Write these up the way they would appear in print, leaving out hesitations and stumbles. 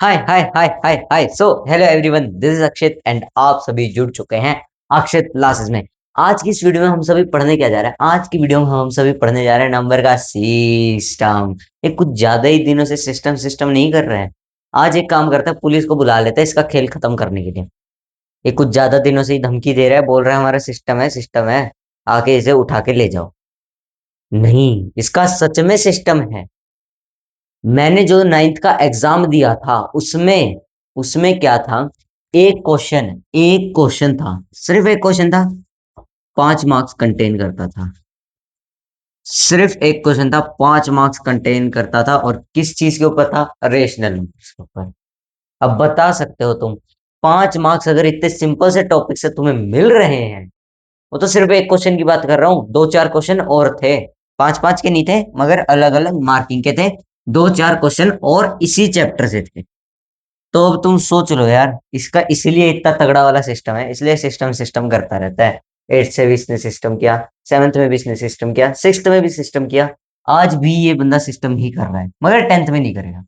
Hi hi hi hi hi so hello everyone, this is Akshit and आप सभी जुड़ चुके हैं अक्षित क्लासेस में। आज की इस वीडियो में हम सभी पढ़ने क्या जा रहे हैं? आज की वीडियो में हम सभी पढ़ने जा रहे हैं नंबर का सिस्टम। ये कुछ ज्यादा ही दिनों से सिस्टम सिस्टम नहीं कर रहे हैं। आज एक काम करता है, पुलिस को बुला लेते हैं इसका खेल खत्म करने के लिए। ये कुछ ज्यादा दिनों से ही धमकी दे रहा है, बोल रहा है हमारा सिस्टम है, आके इसे उठा के ले जाओ। नहीं, इसका सच में सिस्टम है। मैंने जो 9th का एग्जाम दिया था उसमें उसमें क्या था? एक क्वेश्चन था, सिर्फ एक क्वेश्चन था। 5 मार्क्स कंटेन करता था। सिर्फ एक क्वेश्चन था, 5 मार्क्स कंटेन करता था। और किस चीज के ऊपर था? रेशनल नंबर्स के ऊपर। अब बता सकते हो तुम, 5 मार्क्स अगर इतने सिंपल से टॉपिक से तुम्हें मिल रहे हैं। वो तो सिर्फ एक क्वेश्चन की बात कर रहा हूँ, दो चार क्वेश्चन और थे। पांच पांच के नहीं थे, मगर अलग अलग मार्किंग के थे। दो चार क्वेश्चन और इसी चैप्टर से थे। तो अब तुम सोच लो यार, इसका इसलिए इतना तगड़ा वाला सिस्टम है, इसलिए सिस्टम सिस्टम करता रहता है। 8th से भी इसने सिस्टम किया, 7th में भी इसने सिस्टम किया, 6th में भी सिस्टम किया। आज भी ये बंदा सिस्टम ही कर रहा है, मगर 10th में नहीं करेगा।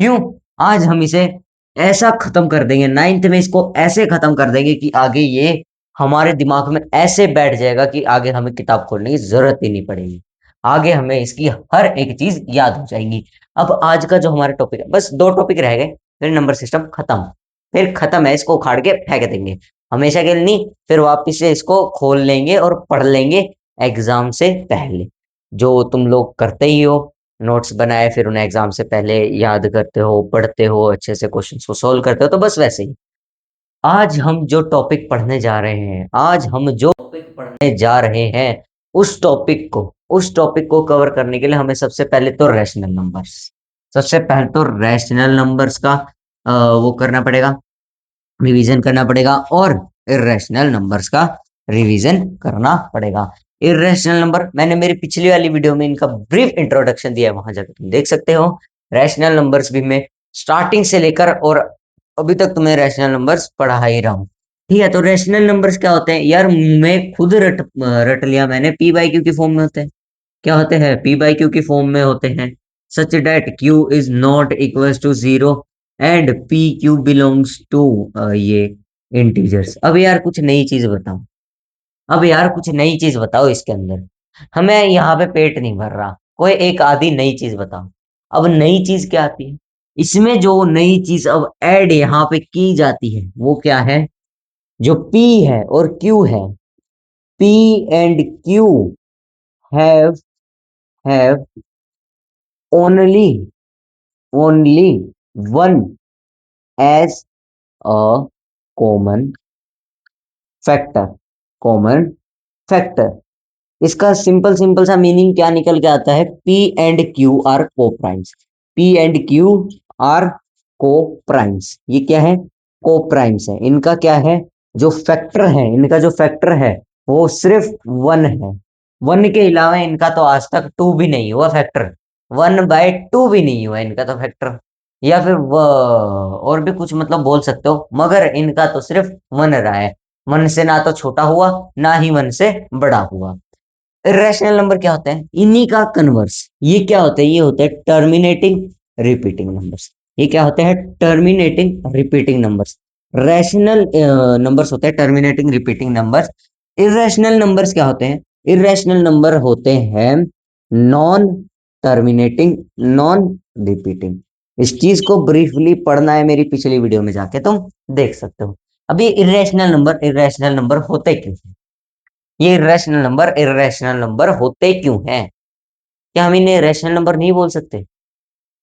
क्यों? आज हम इसे ऐसा खत्म कर देंगे, 9th में इसको ऐसे खत्म कर देंगे कि आगे ये हमारे दिमाग में ऐसे बैठ जाएगा कि आगे हमें किताब खोलने की जरूरत ही नहीं पड़ेगी। आगे हमें इसकी हर एक चीज याद हो जाएंगी। अब आज का जो हमारा टॉपिक है, बस दो टॉपिक रह गए, फिर नंबर सिस्टम खत्म। फिर खत्म है, इसको उखाड़ के फेंक देंगे हमेशा के लिए नहीं। फिर वापिस से इसको खोल लेंगे और पढ़ लेंगे एग्जाम से पहले, जो तुम लोग करते ही हो। नोट्स बनाए, फिर उन्हें एग्जाम से पहले याद करते हो, पढ़ते हो, अच्छे से क्वेश्चंस को सोल्व करते हो। तो बस वैसे ही आज हम जो टॉपिक पढ़ने जा रहे हैं, आज हम जो टॉपिक पढ़ने जा रहे हैं, उस टॉपिक को कवर करने के लिए हमें सबसे पहले तो रैशनल नंबर्स, सबसे पहले तो रैशनल नंबर्स का वो करना पड़ेगा, रिवीजन करना पड़ेगा। और इर्रेशनल नंबर्स का रिवीजन करना पड़ेगा। इर्रेशनल नंबर मैंने मेरी पिछली वाली वीडियो में इनका ब्रीफ इंट्रोडक्शन दिया है, वहां जाकर तुम देख सकते हो। रैशनल नंबर्स भी मैं स्टार्टिंग से लेकर और अभी तक तुम्हें रैशनल नंबर्स पढ़ा ही रहा हूँ। ठीक है, तो रैशनल नंबर्स क्या होते हैं यार? मैं खुद रट लिया मैंने, पी बाई क्यू की फॉर्म में होते हैं। क्या होते हैं? पी बाई क्यू की फॉर्म में होते हैं। Such that Q is not equal to zero and P Q belongs to ये इंटीजर्स। अब यार कुछ नई चीज बताओ, अब यार कुछ नई चीज बताओ इसके अंदर। हमें यहाँ पे पेट नहीं भर रहा, कोई एक आधी नई चीज बताओ। अब नई चीज क्या आती है? इसमें जो नई चीज अब ऐड यहाँ पे की जाती है वो क्या है? जो पी है और क्यू है, P and Q have have only only one as a common factor, common factor. इसका सिंपल सिंपल सा मीनिंग क्या निकल के आता है? P and Q are coprimes. P and Q are coprimes. ये क्या है? को प्राइम्स है। इनका क्या है? जो फैक्टर है, इनका जो फैक्टर है वो सिर्फ वन है। वन के अलावा इनका तो आज तक टू भी नहीं हुआ फैक्टर। 1/2 भी नहीं हुआ इनका तो फैक्टर। या फिर और भी कुछ मतलब बोल सकते हो, मगर इनका तो सिर्फ वन रहा है। वन से ना तो छोटा हुआ, ना ही वन से बड़ा हुआ। इर्रेशनल नंबर क्या होते हैं? इन्हीं का कन्वर्स। ये क्या होते हैं? ये होते हैं टर्मिनेटिंग रिपीटिंग नंबर्स। ये क्या होते हैं? Terminating repeating numbers. Rational numbers होते हैं terminating repeating numbers. Irrational numbers क्या होते हैं? इर्रेशनल नंबर होते हैं नॉन टर्मिनेटिंग, नॉन रिपीटिंग। इस चीज को ब्रीफली पढ़ना है, मेरी पिछली वीडियो में जाके तुम देख सकते हो। अभी इर्रेशनल नंबर होते क्यों हैं? ये इर्रेशनल नंबर होते क्यों हैं? क्या हम इन्हें रैशनल नंबर नहीं बोल सकते?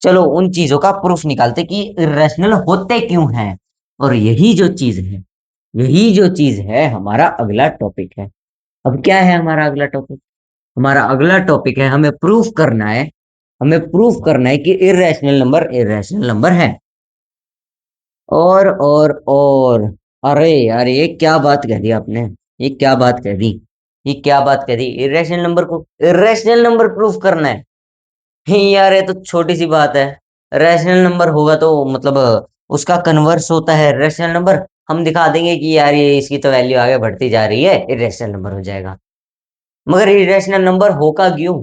चलो उन चीजों का प्रूफ निकालते कि इर्रेशनल होते क्यों हैं। और यही जो चीज है हमारा अगला टॉपिक है। अब क्या है हमारा अगला टॉपिक? हमारा अगला टॉपिक है, हमें प्रूफ करना है कि इर्रेशनल नंबर है। और अरे यार, ये क्या बात कह दी आपने? ये क्या बात कह दी? ये क्या बात कह दी? इर्रेशनल नंबर प्रूफ करना है? यार ये तो छोटी सी बात है। रैशनल नंबर होगा तो मतलब उसका कन्वर्स होता है रैशनल नंबर। हम दिखा देंगे कि यार ये इसकी तो वैल्यू आगे बढ़ती जा रही है, इरेशनल नंबर हो जाएगा। मगर इरेशनल नंबर होगा क्यों?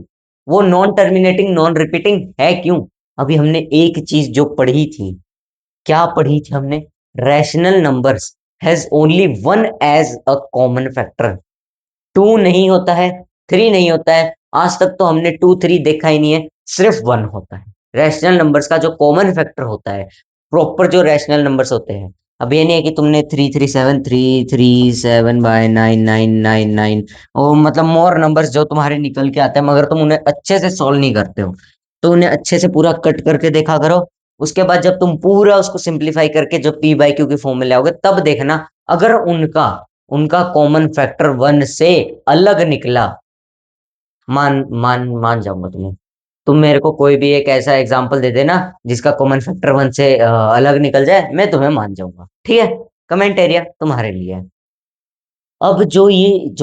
वो नॉन टर्मिनेटिंग, नॉन रिपीटिंग है क्यों? अभी हमने एक चीज जो पढ़ी थी, क्या पढ़ी थी हमने? Rational numbers has only one as a common factor. Two नहीं होता है, थ्री नहीं होता है, आज तक तो हमने टू थ्री देखा ही नहीं है, सिर्फ वन होता है। रैशनल नंबर्स का जो कॉमन फैक्टर होता है, प्रॉपर जो रैशनल नंबर्स होते हैं, अब ये नहीं है कि तुमने 337 और मतलब मोर नंबर्स जो तुम्हारे निकल के आते हैं मगर तुम उन्हें अच्छे से सॉल्व नहीं करते हो, तो उन्हें अच्छे से पूरा कट करके देखा करो। उसके बाद जब तुम पूरा उसको सिंप्लीफाई करके जब पी बाई क्यू की फॉर्म में लाओगे तब देखना, अगर उनका उनका कॉमन फैक्टर वन से अलग निकला, मान मान मान जाऊंगा तुम्हें। तुम मेरे को कोई भी एक ऐसा एग्जांपल दे देना जिसका कॉमन फैक्टर वन से अलग निकल जाए, मैं तुम्हें मान जाऊंगा, ठीक है? कमेंट एरिया तुम्हारे लिए है। अब जो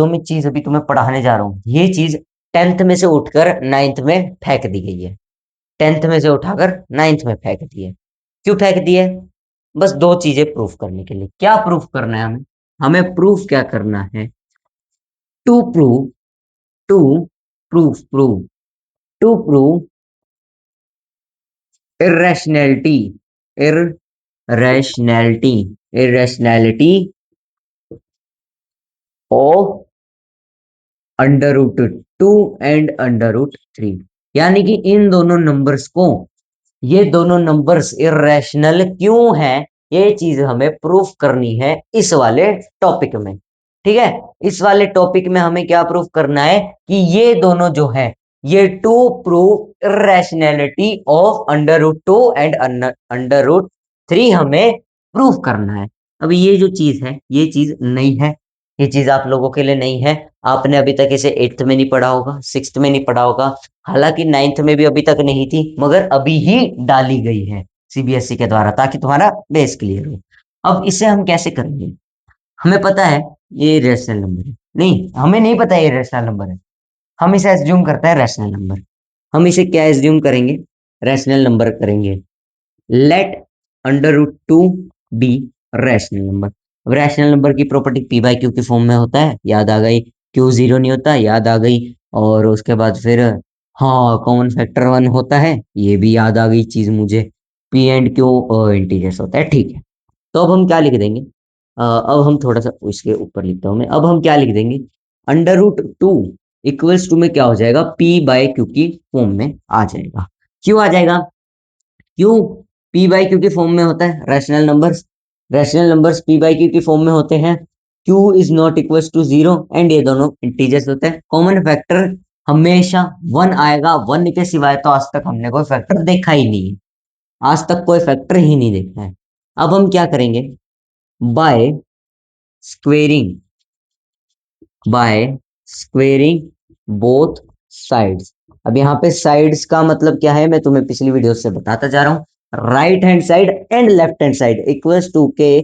मैं चीज अभी तुम्हें पढ़ाने जा रहा हूँ, ये चीज टेंथ में से उठकर नाइन्थ में फेंक दी गई है। टेंथ में से उठाकर नाइन्थ में फेंक दी है। क्यों फेंक दी है? बस दो चीजें प्रूफ करने के लिए। क्या प्रूफ करना है हमें? हमें प्रूफ क्या करना है? To prove to prove to prove irrationality irrationality irrationality of under root two and under root three, यानी कि इन दोनों नंबर्स को, ये दोनों नंबर्स इरेशनल क्यों हैं, ये चीज हमें प्रूफ करनी है इस वाले टॉपिक में। ठीक है? इस वाले टॉपिक में हमें क्या प्रूफ करना है कि ये दोनों जो है, ये to prove irrationality of under root two and under root three हमें प्रूफ करना है। अब ये जो चीज है, ये चीज नई है, ये चीज आप लोगों के लिए नई है। आपने अभी तक इसे एट्थ में नहीं पढ़ा होगा, सिक्स्थ में नहीं पढ़ा होगा, हालांकि नाइन्थ में भी अभी तक नहीं थी, मगर अभी ही डाली गई है सीबीएसई के द्वारा, ताकि तुम्हारा बेस क्लियर हो। अब इसे हम कैसे करेंगे? हमें पता है ये रैशनल नंबर है, नहीं हमें नहीं पता ये रैशनल नंबर है, हम इसे एज्यूम करते हैं रैशनल नंबर। हम इसे क्या एज्यूम करेंगे? रैशनल नंबर करेंगे। Let under root two be rational number. अब रैशनल नंबर की प्रॉपर्टी पी बाई क्यू के फॉर्म में होता है, याद आ गई। क्यू जीरो नहीं होता, याद आ गई। और उसके बाद फिर हाँ कॉमन फैक्टर वन होता है, ये भी याद आ गई चीज मुझे। पी एंड क्यू इंटीजर्स होता है, ठीक है। तो अब हम क्या लिख देंगे? अब हम थोड़ा सा इसके ऊपर लिखता हूँ मैं, अब हम क्या लिख देंगे? Under root two equals to में क्या हो जाएगा? पी बाय क्यू की फॉर्म में आ जाएगा। क्यों आ जाएगा? क्यों? पी बाई क्यू के फॉर्म में होता है rational numbers P by Q की फॉर्म में होते हैं। Q is not equal to zero and ये दोनों इंटीजर्स होते हैं। कॉमन फैक्टर हमेशा वन आएगा, वन के सिवाय तो आज तक हमने कोई फैक्टर देखा ही नहीं है, आज तक कोई फैक्टर ही नहीं देखा है। अब हम क्या करेंगे? By squaring by squaring both sides. अब यहाँ पे साइड्स का मतलब क्या है, मैं तुम्हें पिछली वीडियो से बताता जा रहा हूँ। Right hand side and left hand side equals to के,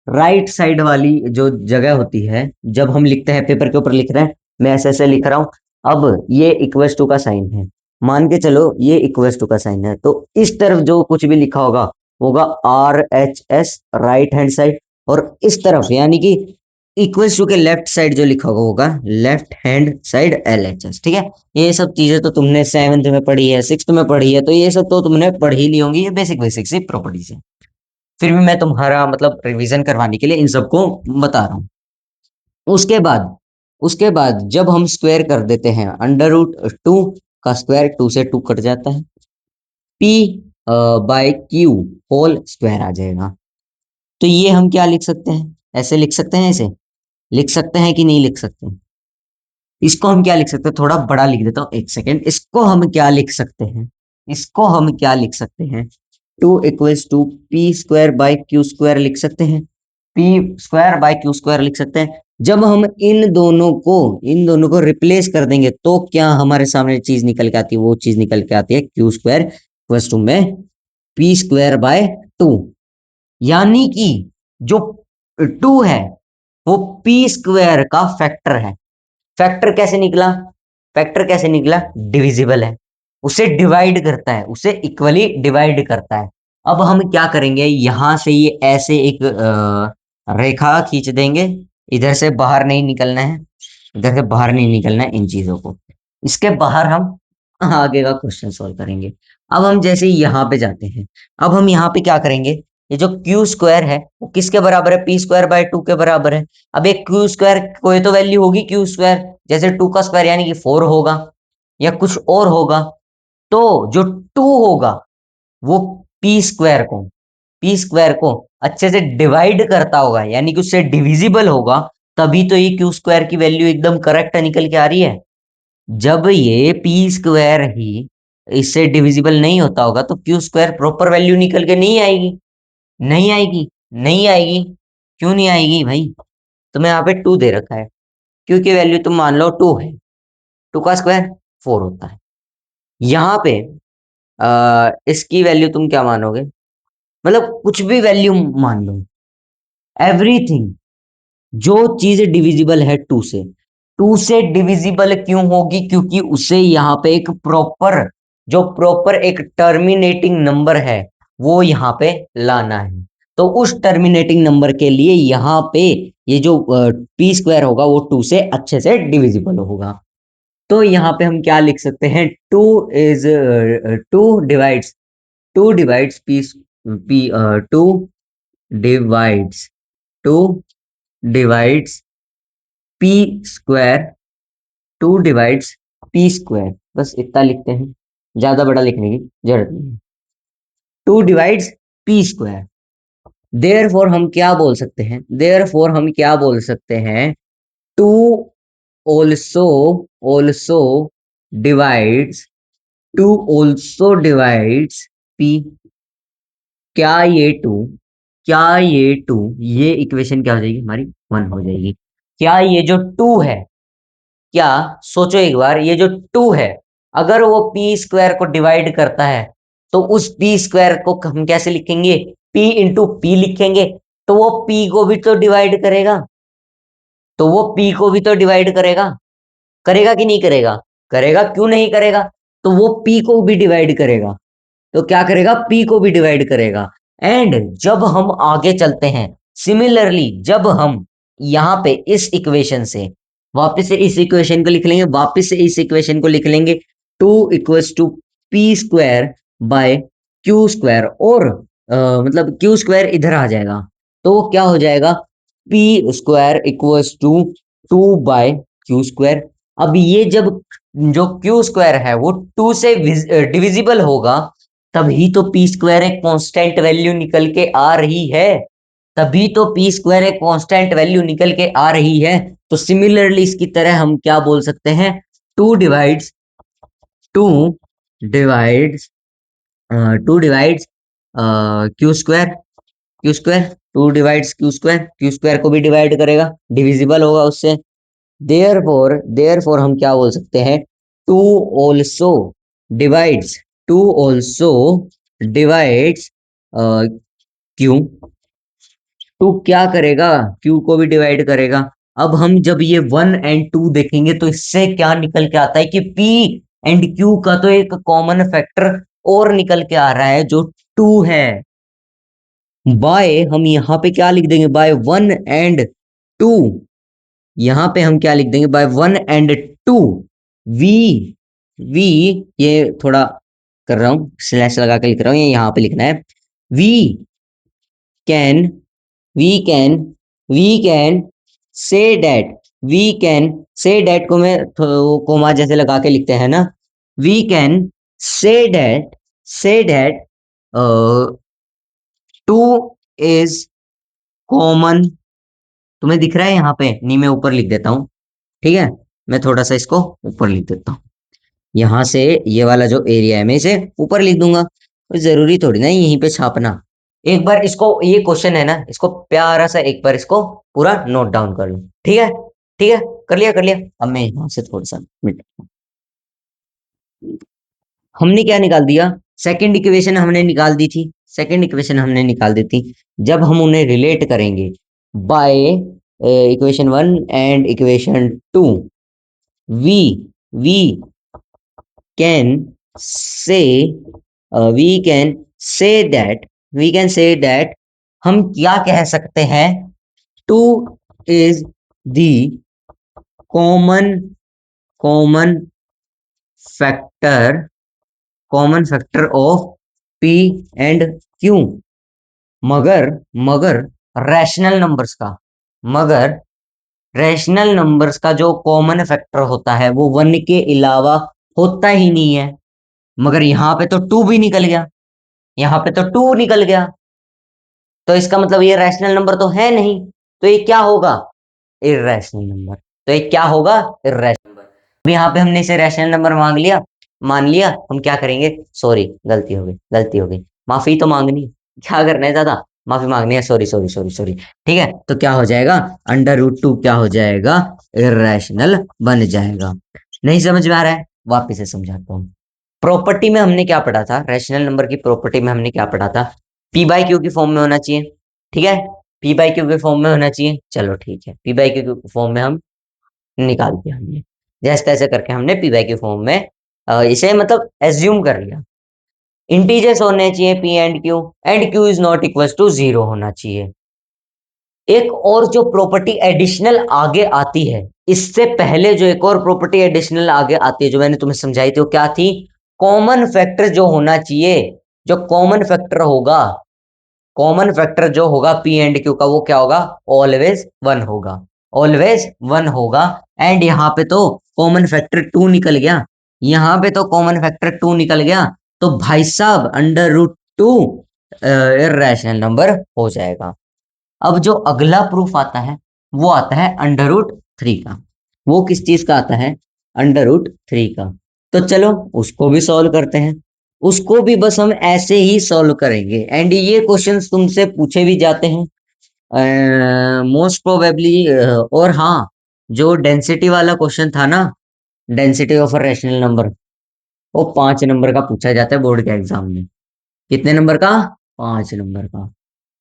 राइट साइड वाली जो जगह होती है, जब हम लिखते हैं पेपर के ऊपर लिख रहे हैं, मैं ऐसे ऐसे लिख रहा हूँ। अब ये इक्वल्स टू का साइन है, मान के चलो ये इक्वल्स टू का साइन है, तो इस तरफ जो कुछ भी लिखा होगा होगा R H S right hand side, और इस तरफ यानी कि इक्वल्स टू के लेफ्ट साइड जो लिखा हुआ होगा left hand side L H S, ठीक है? ये सब चीजें तो तुमने सेवन्थ में पढ़ी है, सिक्स्थ में पढ़ी है, तो ये सब तो तुमने पढ़ ही ली होंगी, ये बेसिक बेसिक सी प्रॉपर्टीज है। फिर भी मैं तुम्हारा मतलब रिवीजन करवाने के लिए इन सबको बता रहा हूँ। उसके बाद उसके बाद जब हम स्क्वायर कर देते हैं, अंडर रूट टू का स्क्वायर टू से टू कट जाता है, P by Q whole square आ जाएगा। तो ये हम क्या लिख सकते हैं? ऐसे लिख सकते हैं, ऐसे लिख सकते हैं कि नहीं लिख सकते? इसको हम क्या लिख सकते हैं? थोड़ा बड़ा लिख देता हूँ, एक सेकेंड। इसको हम क्या लिख सकते हैं? इसको हम क्या लिख सकते हैं? Two equals to P square by Q square लिख सकते हैं। P square by Q square लिख सकते हैं। जब हम इन दोनों को रिप्लेस कर देंगे तो क्या हमारे सामने चीज निकल के आती है? वो चीज निकल के आती है क्यू स्क्वायर इक्वल्स टू में पी स्क्वायर बाय टू, यानी कि जो टू है वो पी स्क्वायर का फैक्टर है। फैक्टर कैसे निकला? फैक्टर कैसे निकला? डिविजिबल है, उसे डिवाइड करता है, उसे इक्वली डिवाइड करता है। अब हम क्या करेंगे? यहां से ये ऐसे एक रेखा खींच देंगे, इधर से बाहर नहीं निकलना है, इधर से बाहर नहीं निकलना है इन चीजों को। इसके बाहर हम आगे का क्वेश्चन सॉल्व करेंगे। अब हम जैसे ही यहाँ पे जाते हैं, अब हम यहाँ पे क्या करेंगे? ये जो क्यू स्क्वायर है वो किसके बराबर है, पी स्क्वायर बाय 2 के बराबर है। अब एक क्यू स्क्वायर कोई तो वैल्यू होगी क्यू स्क्वायर, जैसे 2 का स्क्वायर यानी कि 4 होगा या कुछ और होगा। तो जो 2 होगा वो पी स्क्वायर को अच्छे से डिवाइड करता होगा, यानी कि उससे डिविजिबल होगा, तभी तो ये क्यू स्क्वायर की वैल्यू एकदम करेक्ट निकल के आ रही है। जब ये पी स्क्वायर ही इससे डिविजिबल नहीं होता होगा तो क्यू स्क्वायर प्रॉपर वैल्यू निकल के नहीं आएगी। नहीं आएगी, नहीं आएगी। क्यों नहीं आएगी भाई? तुम्हें यहाँ पे 2 दे रखा है, क्यू की वैल्यू तुम मान लो 2 है, 2 का स्क्वायर 4 होता है। यहाँ पे इसकी वैल्यू तुम क्या मानोगे, मतलब कुछ भी वैल्यू मान लो, एवरीथिंग। जो चीज डिविजिबल है 2 से डिविजिबल क्यों होगी, क्योंकि उसे यहाँ पे एक प्रॉपर, जो प्रॉपर एक टर्मिनेटिंग नंबर है वो यहाँ पे लाना है। तो उस टर्मिनेटिंग नंबर के लिए यहाँ पे ये जो पी स्क्वायर होगा वो 2 से अच्छे से डिविजिबल होगा। तो यहाँ पे हम क्या लिख सकते हैं, to divides to divides P P to divides to divides P square, 2 divides P square, बस इतना लिखते हैं, ज्यादा बड़ा लिखने की जरूरत नहीं है। 2 डिवाइड्स पी स्क्वायर। देयरफॉर हम क्या बोल सकते हैं, देयरफॉर हम क्या बोल सकते हैं, 2 also also divides 2 also divides P. क्या ये 2, क्या ये 2, ये इक्वेशन क्या हो जाएगी हमारी, 1 हो जाएगी। क्या ये जो 2 है, क्या सोचो एक बार, ये जो 2 है अगर वो पी स्क्वायर को डिवाइड करता है तो उस पी स्क्वायर को हम कैसे लिखेंगे, पी इंटू पी लिखेंगे। तो वो पी को भी तो डिवाइड करेगा, तो वो पी को भी तो डिवाइड करेगा, करेगा कि नहीं करेगा, करेगा, क्यों नहीं करेगा। तो वो पी को भी डिवाइड करेगा, तो क्या करेगा, पी को भी डिवाइड करेगा। एंड जब हम आगे चलते हैं, सिमिलरली जब हम यहाँ पे इस इक्वेशन से वापस से इस इक्वेशन को लिख लेंगे, वापस से इस इक्वेशन को लिख लेंगे, 2 equals to P square by Q square, और मतलब क्यू स्क्वायर इधर आ जाएगा, तो वो क्या हो जाएगा, P square equals to 2 by Q square. अब ये जब जो क्यू स्क्वायर है वो 2 से डिविजिबल होगा, तभी तो पी स्क्वायर एक कांस्टेंट वैल्यू निकल के आ रही है, तभी तो पी स्क्वायर एक कांस्टेंट वैल्यू निकल के आ रही है। तो सिमिलरली इसकी तरह हम क्या बोल सकते हैं, to divides to divides to divides Q square, Q square, 2 divides Q square, Q square को भी डिवाइड करेगा, डिविजिबल होगा उससे। देयरफॉर हम क्या बोल सकते हैं, two also divides two also divides Q, two क्या करेगा, क्यू को भी डिवाइड करेगा। अब हम जब ये 1 एंड 2 देखेंगे तो इससे क्या निकल के आता है कि पी एंड क्यू का तो एक कॉमन फैक्टर और निकल के आ रहा है जो 2 है। बाय हम यहाँ पे क्या लिख देंगे, बाय 1 एंड 2, यहाँ पे हम क्या लिख देंगे, बाय 1 एंड 2, वी वी ये थोड़ा कर रहा हूं, स्लैश लगा के लिख रहा हूँ, ये यहाँ पे लिखना है, we can we can we can say that, we can say that को मैं कोमा जैसे लगा के लिखते हैं ना, we can say that two is common. तुम्हें दिख रहा है यहाँ पे, नहीं मैं ऊपर लिख देता हूँ, ठीक है, मैं थोड़ा सा इसको ऊपर लिख देता हूँ, यहाँ से ये वाला जो एरिया है मैं इसे ऊपर लिख दूंगा, तो जरूरी थोड़ी ना यहीं पे छापना। एक बार इसको, ये क्वेश्चन है ना, इसको प्यारा सा एक बार इसको पूरा नोट डाउन कर लो, ठीक है, ठीक है, कर लिया कर लिया। अब मैं यहाँ से थोड़ा सा हमने क्या निकाल दिया, सेकंड इक्वेशन हमने निकाल दी थी, सेकंड इक्वेशन हमने निकाल दी थी। जब हम उन्हें रिलेट करेंगे by equation 1 and equation 2, we we can say we can say that we can say that हम क्या कह सकते हैं, 2 is the common common factor common factor of P and Q. मगर मगर रैशनल नंबर्स का मगर रैशनल नंबर्स का जो कॉमन फैक्टर होता है वो वन के अलावा होता ही नहीं है। मगर यहाँ पे तो टू भी निकल गया, यहाँ पे तो टू निकल गया, तो इसका मतलब ये रैशनल नंबर तो है नहीं। तो ये क्या होगा? Irrational number. तो ये क्या होगा? Irrational number. अब यहाँ पे हमने इसे रैशनल नंबर मांग लिया, मान लिया। हम क्या करेंगे? सॉरी, गलती हो गई, गलती हो गई। माफी तो मांगनी, क्या करना है ज्यादा, माफी मांगनी है। Sorry sorry sorry sorry. ठीक है, तो क्या हो जाएगा? अंडर रूट 2 क्या हो जाएगा? इर्रेशनल बन जाएगा। नहीं समझ में आ रहा है? वापिस से समझाता हूँ। प्रॉपर्टी में हमने क्या पढ़ा था? रैशनल नंबर की प्रॉपर्टी में हमने क्या पढ़ा था? पी बाई क्यू की फॉर्म में होना चाहिए। ठीक है, पी बाई क्यू के फॉर्म में होना चाहिए। चलो ठीक है, पी बाई क्यू के फॉर्म में हम निकाल दिया हमने, जैसे तैसे करके हमने पी बाई क्यू फॉर्म में इसे मतलब एज्यूम कर लिया। इंटीजर्स होने चाहिए and Q is not equal to zero होना चाहिए। एक और जो प्रॉपर्टी एडिशनल आगे आती है, इससे पहले जो एक और प्रॉपर्टी एडिशनल आगे आती है जो मैंने तुम्हें समझाई थी, वो क्या थी? कॉमन फैक्टर जो होना चाहिए, जो कॉमन फैक्टर होगा, कॉमन फैक्टर जो होगा पी एंड क्यू का, वो क्या होगा? ऑलवेज वन होगा, ऑलवेज वन होगा। एंड यहाँ पे तो कॉमन फैक्टर टू निकल गया, यहाँ पे तो कॉमन फैक्टर टू निकल गया। तो भाई साहब अंडर रूट 2 इर्रेशनल नंबर हो जाएगा। अब जो अगला प्रूफ आता है वो आता है अंडर रूट 3 का। वो किस चीज का आता है? अंडर रूट 3 का। तो चलो उसको भी सॉल्व करते हैं। उसको भी बस हम ऐसे ही सॉल्व करेंगे। एंड ये क्वेश्चंस तुमसे पूछे भी जाते हैं मोस्ट प्रोबेबली। और हाँ, जो डेंसिटी वाला क्वेश्चन था ना, density of a rational number, वो 5 नंबर का पूछा जाता है बोर्ड के एग्जाम में। कितने नंबर का? 5 नंबर का।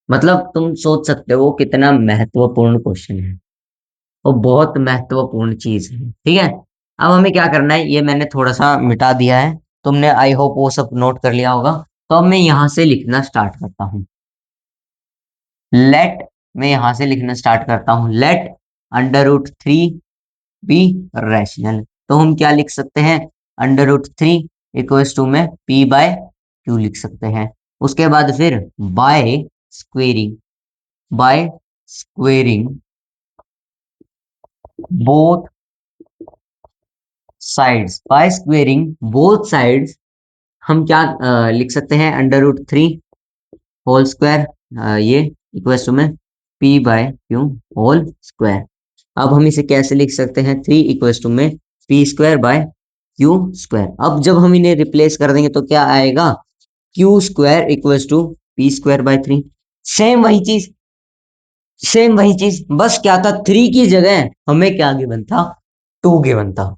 मतलब तुम सोच सकते हो कितना महत्वपूर्ण क्वेश्चन है, वो बहुत महत्वपूर्ण चीज है। ठीक है, अब हमें क्या करना है, ये मैंने थोड़ा सा मिटा दिया है, तुमने आई होप वो सब नोट कर लिया होगा। तो अब मैं यहां से लिखना स्टार्ट करता हूँ। लेट, मैं यहां से लिखना स्टार्ट करता हूँ, let under root 3 be rational. तो हम क्या लिख सकते हैं? अंडर रूट 3 इक्वल्स टू में पी बाय क्यू लिख सकते हैं। उसके बाद फिर by squaring, by squaring both sides, by squaring both sides, हम क्या लिख सकते हैं? अंडर रूट 3 होल स्क्वायर, ये इक्वल्स टू में P by Q whole square. अब हम इसे कैसे लिख सकते हैं? 3 इक्वल्स टू में P square by Q square. अब जब हम इन्हें रिप्लेस कर देंगे तो क्या आएगा? Q square equals to P square by 3। Same वही चीज, सेम वही चीज, बस क्या था? 3 की जगह हमें क्या गिवन था? 2 गिवन था।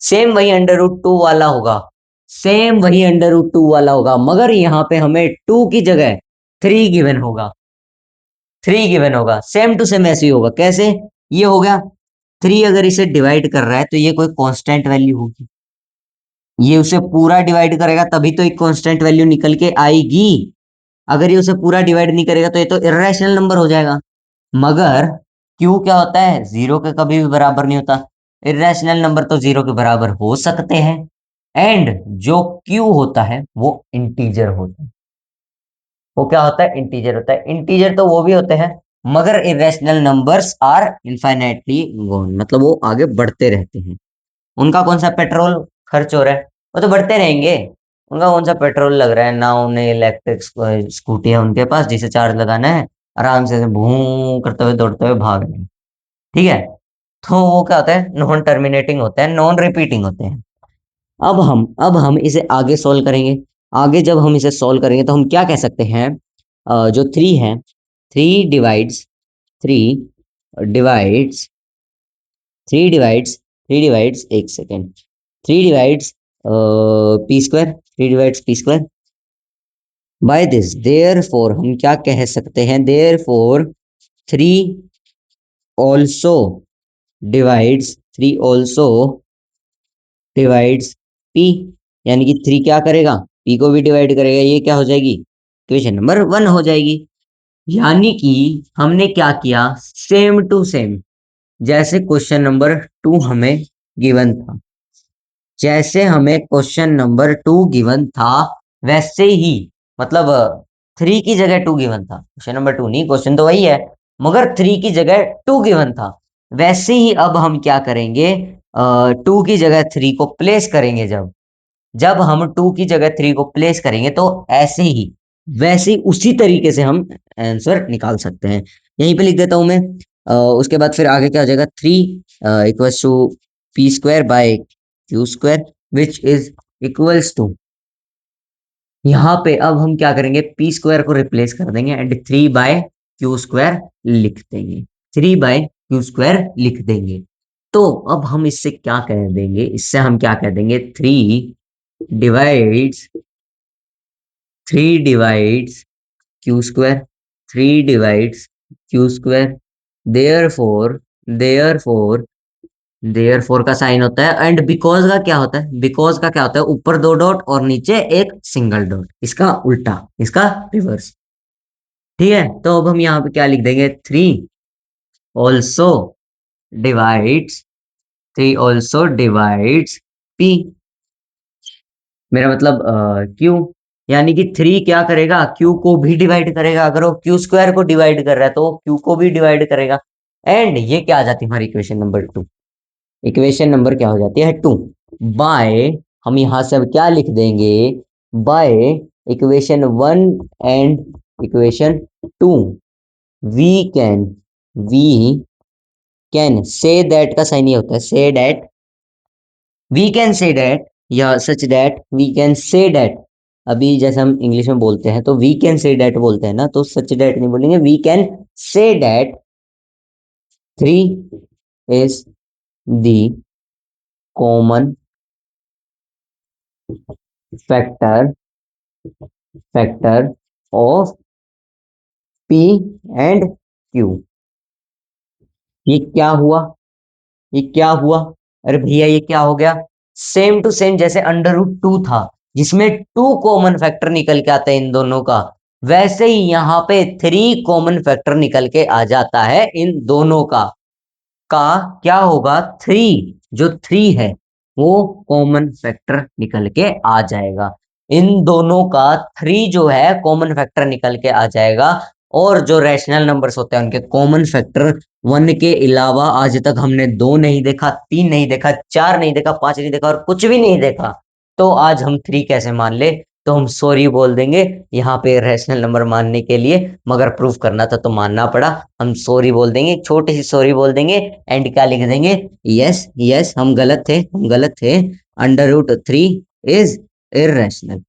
सेम वही अंडर रूट 2 वाला होगा, सेम वही अंडर रूट 2 वाला होगा, मगर यहाँ पे हमें 2 की जगह 3 गिवन होगा, 3 गिवन होगा। सेम टू सेम ऐसे ही होगा। कैसे? ये हो गया 3, अगर इसे डिवाइड कर रहा है तो ये कोई कांस्टेंट वैल्यू होगी, ये उसे पूरा डिवाइड करेगा तभी तो एक कांस्टेंट वैल्यू निकल के आएगी। अगर ये उसे पूरा डिवाइड नहीं करेगा तो ये तो इर्रेशनल नंबर हो जाएगा। मगर क्यू क्या होता है? जीरो के कभी भी बराबर नहीं होता। इर्रेशनल नंबर तो जीरो के बराबर हो सकते हैं। एंड जो क्यू होता है वो इंटीजर होता है। वो क्या होता है? इंटीजर होता है। इंटीजर तो वो भी होते हैं, मगर इरेशनल नंबर्स आर इनफाइनाइटली गोन, मतलब वो आगे बढ़ते रहते हैं। उनका कौन सा पेट्रोल खर्च हो रहा है? वो तो बढ़ते रहेंगे। उनका कौन सा पेट्रोल लग रहा है ना? उन्हें इलेक्ट्रिक स्कूटी है उनके पास, जिसे चार्ज लगाना है, आराम से भूं करते हुए दौड़ते हुए भाग रहे हैं। ठीक है, तो वो क्या होता है? नॉन टर्मिनेटिंग होता है, नॉन रिपीटिंग होते हैं। अब हम इसे आगे सॉल्व करेंगे। आगे जब हम इसे सॉल्व करेंगे तो हम क्या कह सकते हैं? जो 3 है, 3 डिवाइड्स 3 डिवाइड्स एक second, 3 divides P square by this. Therefore हम क्या कह सकते हैं? Therefore 3 also divides P, यानी कि 3 क्या करेगा? पी को भी डिवाइड करेगा। ये क्या हो जाएगी? इक्वेशन नंबर 1 हो जाएगी। यानी कि हमने क्या किया? सेम टू सेम, जैसे क्वेश्चन नंबर 2 हमें गिवन था, जैसे हमें क्वेश्चन नंबर 2 गिवन था, वैसे ही, मतलब 3 की जगह 2 गिवन था, क्वेश्चन नंबर 2 नहीं, क्वेश्चन तो वही है, मगर 3 की जगह 2 गिवन था। वैसे ही अब हम क्या करेंगे, 2 की जगह 3 को प्लेस करेंगे। जब जब हम 2 की जगह 3 को प्लेस करेंगे तो ऐसे ही वैसे ही उसी तरीके से हम आंसर निकाल सकते हैं। यहीं पे लिख देता हूं मैं। उसके बाद फिर आगे क्या हो जाएगा, 3 equals to P square by Q square which is equals to, यहाँ पे अब हम क्या करेंगे, पी स्क्वायर को रिप्लेस कर देंगे एंड 3 बाय क्यू स्क्वायर लिख देंगे। 3 बाय क्यू स्क्वायर लिख देंगे। तो अब हम इससे क्या कह देंगे, इससे हम क्या कह देंगे, 3 divides Q square, 3 divides Q square, therefore का साइन होता है एंड बिकॉज का क्या होता है, बिकॉज का क्या होता है, ऊपर 2 डॉट और नीचे एक सिंगल डॉट, इसका उल्टा, इसका रिवर्स। ठीक है, तो अब हम यहाँ पे क्या लिख देंगे, also divides 3 also divides P. मेरा मतलब क्यू, यानी कि 3 क्या करेगा, क्यू को भी डिवाइड करेगा। अगर वो क्यू स्क्वायर को डिवाइड कर रहा है तो क्यू को भी डिवाइड करेगा। एंड ये क्या आ जाती है हमारी इक्वेशन नंबर 2, इक्वेशन नंबर क्या हो जाती है, 2 बाय, हम यहां से अब क्या लिख देंगे, by equation 1 and equation 2, we can we can say that का साइन ये होता है, say that, we can say that या such that we can say that. अभी जैसे हम इंग्लिश में बोलते हैं तो वी कैन से दैट बोलते हैं ना, तो सच दैट नहीं बोलेंगे, we can say that 3 is the common factor of P and Q. ये क्या हुआ, ये क्या हुआ, अरे भैया ये क्या हो गया, सेम टू सेम जैसे अंडर रूट 2 था जिसमें 2 कॉमन फैक्टर निकल के आता है इन दोनों का, वैसे ही यहाँ पे 3 कॉमन फैक्टर निकल के आ जाता है इन दोनों का क्या होगा, 3, जो 3 है वो कॉमन फैक्टर निकल के आ जाएगा। इन दोनों का 3 जो है कॉमन फैक्टर निकल के आ जाएगा। और जो रैशनल नंबर्स होते हैं उनके कॉमन फैक्टर 1 के अलावा आज तक हमने 2 नहीं देखा, 3 नहीं देखा, 4 नहीं देखा, 5 नहीं देखा और कुछ भी नहीं देखा। तो आज हम 3 कैसे मान ले, तो हम सॉरी बोल देंगे यहाँ पे रैशनल नंबर मानने के लिए, मगर प्रूफ करना था तो मानना पड़ा। हम सॉरी बोल देंगे, छोटी सी सॉरी बोल देंगे एंड क्या लिख देंगे, यस यस हम गलत थे, हम गलत थे, under root 3 is irrational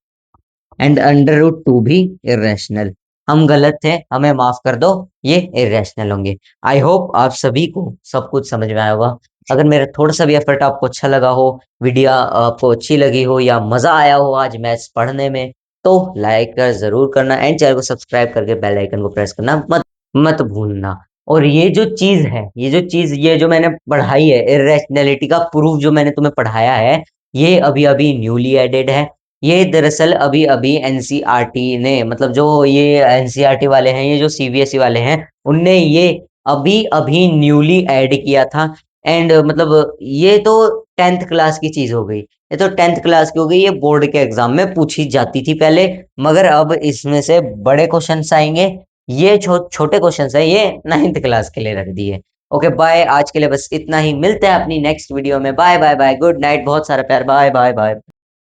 and under root 2 भी इर्रेशनल। हम गलत थे, हमें माफ कर दो, ये इर्रेशनल होंगे। आई होप आप सभी को सब कुछ समझ में आया होगा। अगर मेरा थोड़ा सा भी एफर्ट आपको अच्छा लगा हो, वीडियो आपको अच्छी लगी हो या मजा आया हो आज मैथ्स पढ़ने में, तो लाइक जरूर करना एंड चैनल को सब्सक्राइब करके बेल आइकन को प्रेस करना मत मत भूलना। और ये जो चीज है, ये जो मैंने पढ़ाई है, इर्रेशनैलिटी का प्रूफ जो मैंने तुम्हें पढ़ाया है, ये अभी अभी न्यूली एडेड है। ये दरअसल अभी अभी एनसीईआरटी ने, मतलब जो ये एनसीईआरटी वाले हैं, ये जो सीबीएसई वाले हैं, उनने ये अभी अभी न्यूली ऐड किया था। एंड मतलब ये तो 10th क्लास की चीज हो गई, ये तो 10th क्लास की हो गई, ये बोर्ड के एग्जाम में पूछी जाती थी पहले, मगर अब इसमें से बड़े क्वेश्चंस आएंगे। ये छोटे क्वेश्चंस है, ये 9th क्लास के लिए रख दिए। ओके बाय, आज के लिए बस इतना ही, मिलते हैं अपनी नेक्स्ट वीडियो में, bye bye bye, good night, बहुत सारा प्यार, बाय बाय बाय।